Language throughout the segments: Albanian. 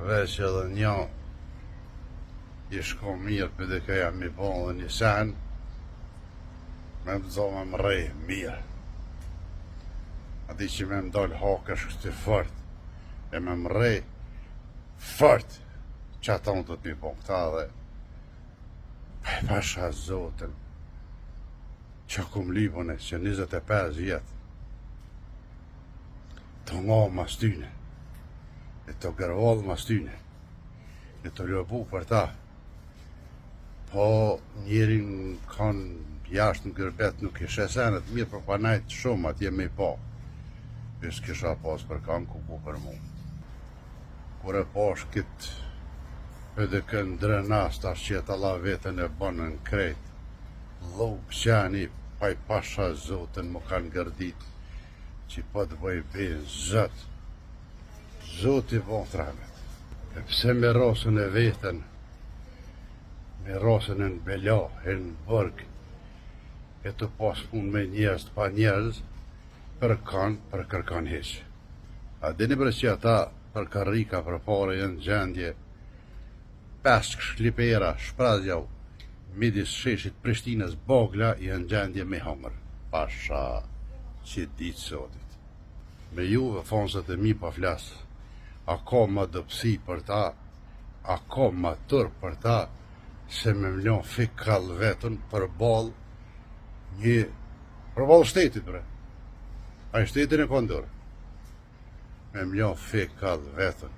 veç edhe një i shko mirë për dhe këja mi bo dhe një sen, me më do me më rej mirë. Ati që me më dojnë hake shkështi fort, e me më rej fort, që ata unë të të mi bo këta dhe pasha Zotin, që kum libone që 25 vjetë, të nga mas tyne, e të gërvallë mas tyne, e të ljobu për ta, po njerin kanë jashtë në gërbet nuk ishe senet mirë për panajt shumë atje me i po, e s'kisha pas për kanë ku ku për mu. Kur e pash këtë edhe kënë drenas tash që jetë Allah vetën e bënë në krejt, lopë qani pa i pasha Zotin më kanë gërdit, që po të bëj bëjnë Zot, Zot i bon thramet. E pse me rosën e vetën, me rosën e në bela, e në bërg, e të pas pun me njerëz të pa njerëz, për kërkan heqë. A dini për që ata për karrika për pare jenë gjendje, 5 shklipera shprazjau, midis sheshit Prishtinës Bogla jenë gjendje me hëmër. Pasha që ditë sotit. Me juve fonset e mi pa flasë, a ka ma dëpsi për ta, a ka ma tërë për ta, se me mlon fik kall vetën për balë një, për balë shtetit bre. A i shtetin e kondër. Me mlon fik kall vetën.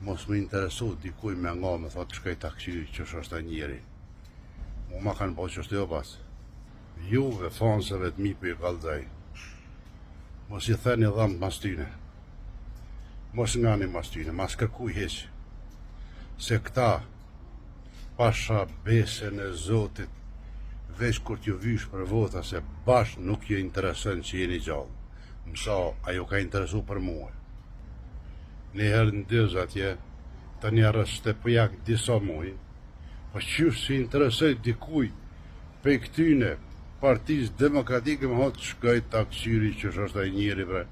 Mos më interesu dikuj me nga me thotë shkaj takqyri që është njeri. Mu ma kanë po që është jo pas. Juve fanseve të mi për i kalzaj. Mos i theni dhamë mas tyne. Mos nga një mas tyne, mas kërkuj heqë. Se këta pasha besën e Zotit veç kur t'ju vysh për vota se bash nuk ju interesën që jeni gjallë. Mësa, ajo ka interesu për muë. Njëherë në dëz atje, të njerës të pëjak disa muj, po qysh si interesoj dikuj për këtyne partijës demokratike më hotë shkaj taksyri që është ai njeri bre.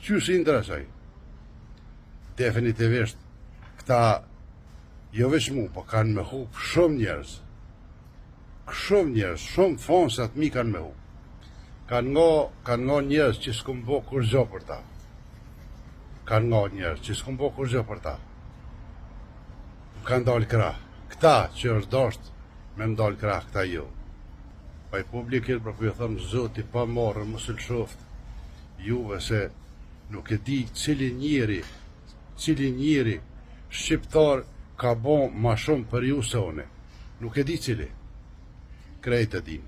Qysh si interesoj? Definitivisht, këta jo veç mu, po kanë me hup shumë njerëz. Shumë njerëz, shumë fonsat mi kanë me hup. Kanë nga njerëz që s'kum bo kur gjo për ta. Kanë nga njerëz që s'kum bo kur gjo për ta. Më kanë dalë krah. Këta që është dasht me më dalë krah, këta jo. Pa i publikit për ku i thëmë Zoti pa marrë mësë lëshoft juve se nuk e di cili njeri shqiptar ka bo ma shumë për ju se une. Nuk e di cili. Krejt e din.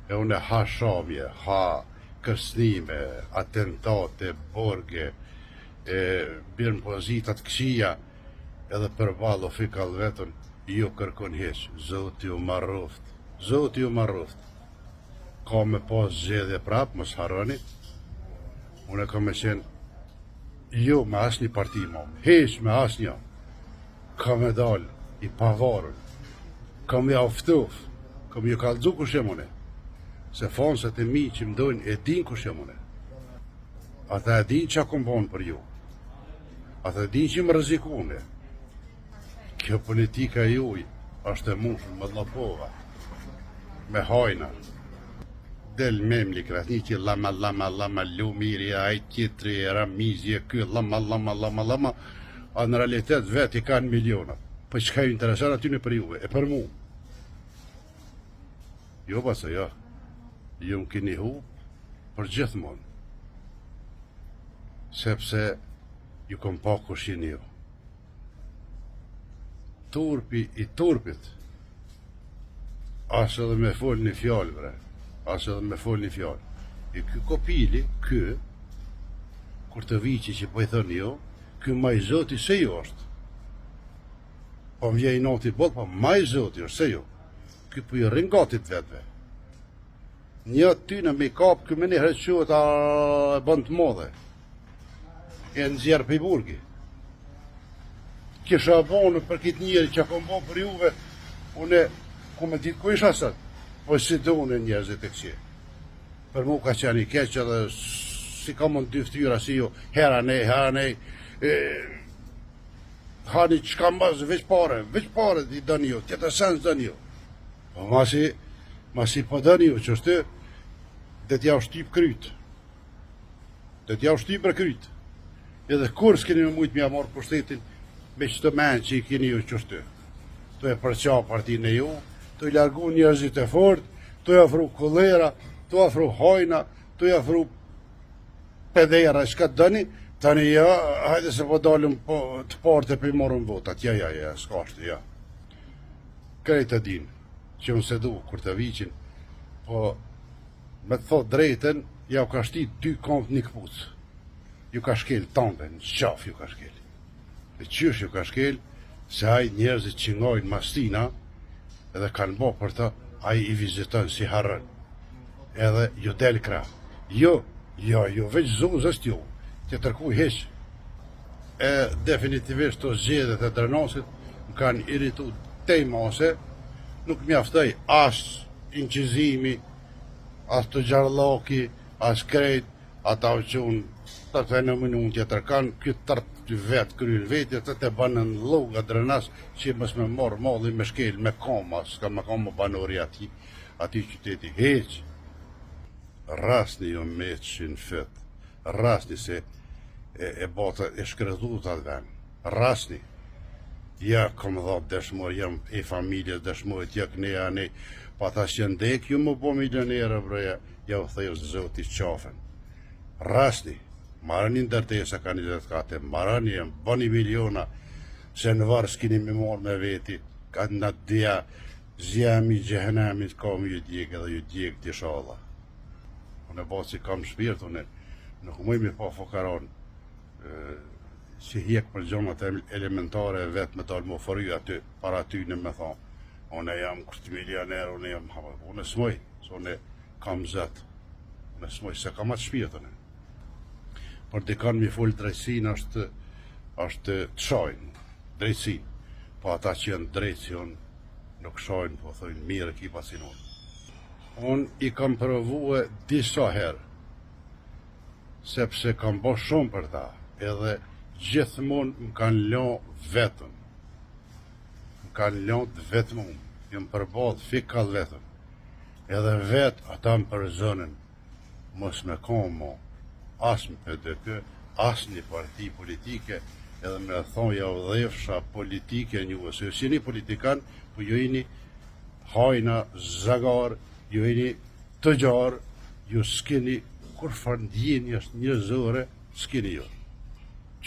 E une ha shamje, ha kërsnime, atentate, borge, birën pozitat këshia, edhe për balë o fikall vetën, ju kërkon heq, Zoti ju marroft. Zoti ju marroft. Ka me pas zgjedhje prap, mos harroni. Une ka me qenë jo me as një parti ma, heq me as një. Ka me dal i pavarën. Ka me aftuf. Ka me ju kalëzu kush jem une. Se fonset e mi që mdojnë e din kush jem une. Ata e din që a kom bon për ju. Ata e din që më rëzikune. Kjo politika juj është e mushën më dlapova. Me hajna. Del memli krasni që lama lumiri, aj tjetri, ramizje, kjo lama, a në realitet vet i kanë milionat. Po që ka ju interesan aty në për juve, e për mu. Jo pasë, jo. Ju më kini hu për gjithmonë. Sepse ju kom pa kush jeni ju. Turpi i turpit, asë edhe me fol një fjallë, bre. Asë edhe me fol një fjallë. E ky kopili, kur të vici që po i thënë jo, ky ma i Zoti se jo është. Po më vjej noti bot, po ma i Zoti është se jo. Ky po i ringatit vetve. Një ty në me kap, ky me një hrequet a bënd të modhe. E në zjerë për i burgi. Kisha bonë për këtë njeri që kom bo për juve, une, ku me ditë ku isha sëtë, po si do une njerëzit e kësi. Për mu ka qenë i keqë edhe si ka mund dy ftyra si ju, hera nej, hani çka mbas veç pare i dëni ju, tjetër sens dëni ju. Po masi po dëni ju që është, dhe t'ja shtyp kryt. Dhe t'ja shtyp për kryt. Edhe kur s'keni me mujtë mja marrë pushtetin me qëtë menë që i keni ju që është. Të e përqa partinë e ju, të i largu njerëzit e fort, të i afru kolera, të i afru hajna, të i afru pedera, shka të dëni, tani ja, hajde se po dalim të parte për i morën votat, ja, s'ka është, ja. Krejt e din, që unë se du, kur të viqin, po me të thot drejten, ja u ka shti 2 kompë një këpucë. Ju ka shkel tombe, në qaf ju ka shkel. Dhe qysh ju ka shkel, se aj njerëzit që ngojnë mastina, edhe kanë bo për ta, aj i viziton si harën. Edhe ju del kra. Jo, veç zuzës t'ju, që tërkuj heq. E definitivisht të zgjedhjet e drenosit më kanë iritu tej mase, nuk mjaftoj as inqizimi, as të gjarloki, as krejt, ata që unë të fenomenun tjetër kanë, këtë tërtë të vetë kryrë vetja, të të banën loga drenas, që mës me morë molli me shkel, me koma, s'ka me koma banori ati qyteti heq. Rasni jo me që në fët, rasni se e bota e shkredu të atë ven, rasni. Ja, kom dhot dëshmor, jam e familjes dëshmor, tjek ne ane, pa ta që ndek, ju më bo milionere, breja, ja u thejrë zoti qafen. Rasni, marani ndërtesa kandidatkate, marani jem, bani miliona, se në varë s'kini me morë me veti, ka në dhja, zjami, gjehenami, kam ju djek edhe ju djek të shala. Unë e bërë që kam shpirt, unë nuk mëj me pa fokaron, që hjek për gjonat elementare vetë me dalë më ofëry aty, para ty në me thonë, unë jam kështë milioner, unë s'moj, se unë kam zëtë, unë s'moj, se kam atë shpirt, unë. Por dikan mi full drejtsin është të shajnë, drejtsin, po ata që janë drejtsi, unë nuk shajnë, po thojnë mirë ki pasin unë. Unë i kam provue disa herë, sepse kam bo shumë për ta, edhe gjithmonë më kanë lënë vetëm. Më kanë lënë vetëm unë. Jëm përballë fikall vetëm. Edhe vetë ata më përzënën. Mos me komo, as më PDK, as një parti politike, edhe me thonë ja u dhefsha politike një, se ju s'jeni politikan, po ju jeni hajna, zagar, ju jeni të gjarë, ju s'keni kur fardjeni është një zore, s'keni ju.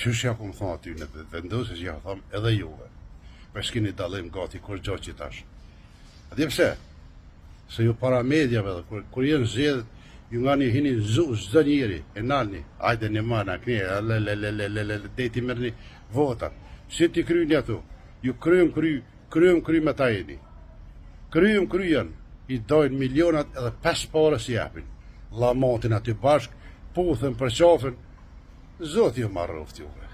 Qysh ja kom thonë aty në vendosës, ja thamë edhe juve. Për s'keni dalim gati kur gjatë që tash. A di pse? Se ju para medjave dhe, kur jenë zedhet, ju nga një hini zdo njeri, e nalni, ajde një mana, kënje, deti mërni votat. Si ti kryni ato? Ju kryëm me ta jeni. Kryëm kryen, i dojnë milionat edhe 5 parës i japin. Lamatin aty bashk, puthën për qafën, zot ju marroft juve.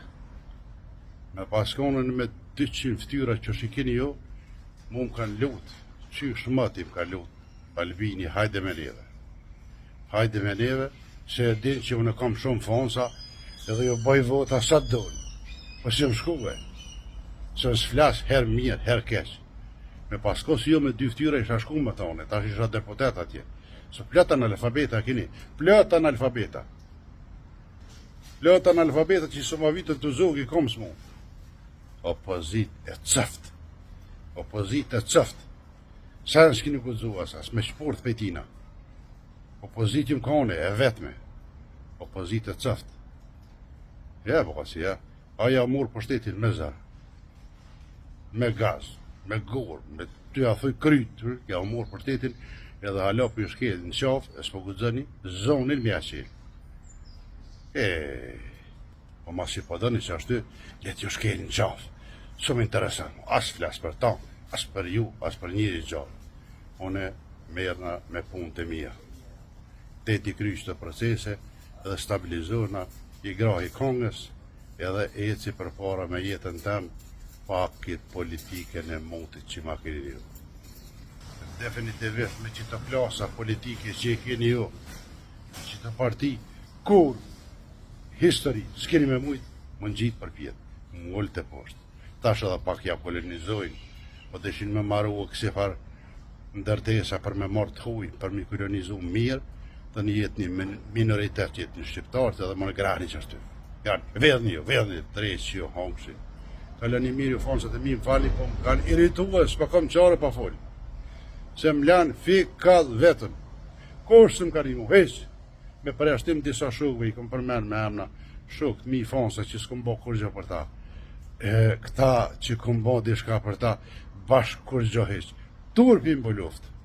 Me paskonën me 200 ftyra që shikini ju, mu më kanë lutë, qysh mëti më kanë lutë, Albini, hajde me neve. Hajde me neve, se e din që unë kam shumë fonsa, edhe ju bëj vota sa të dojnë. Po si më shkuve, se në s'flasë herë mirë, herë keqë. Me pasko si jo me 2 ftyra isha shku me ta une, tash isha deputet atje. Se plëta në alfabeta kini, plëta në alfabeta. Plëta në alfabeta që së ma vitën të zogi kom s'mu. Opozit e cëft. Opozit e cëft. Sa në s'kini këtëzu asas, me shport për tina. Opozit jëm kone, e vetme. Opozit e cëft. Ja, po kasi, ja. Aja murë për shtetin me zë. Me gaz, me gorë, me ty a thuj krytë, ja murë për shtetin, edhe hala për ju shkelë në qafë, e s'po gudzëni, zonin me aqilë. Po ma si po dëni që ashtu, letë ju shkelë në qafë. Shumë interesant, as flasë për ta, as për ju, as për njëri gjallë. Une merna me punë të mija. Teti kryqë të procese, edhe stabilizorna, i grahi kongës, edhe eci për para me jetën tem, pakit politike në motit që ma keni ju. Definitivisht me qita plasa politike që i keni ju, qita parti, kur histori, s'keni me mujtë, më në gjitë për pjetë, më ullë të poshtë. tash edhe pak ja kolonizojnë, po deshin me marru kësi farë ndërtesa për me marrë të huj, për me kolonizu mirë, dhe një jetë një minoritet, jetë një shqiptarët edhe më në grani që ashtu. Vedhni, drejtë që jo hongësi. Kalani mirë ju fonset e mi më fali, po më kanë irritua, s'pa kam qare pa folë. Se më lanë fikall vetëm. Kosh së më ka rimu, heq. Me përjashtim disa shukve, i kom përmen me emna, shuk, mi fonsa që s'kom bo kur gjë për ta. Këta që kom bo dishka për ta, bashkë kur gjë heq. Turpin për luft.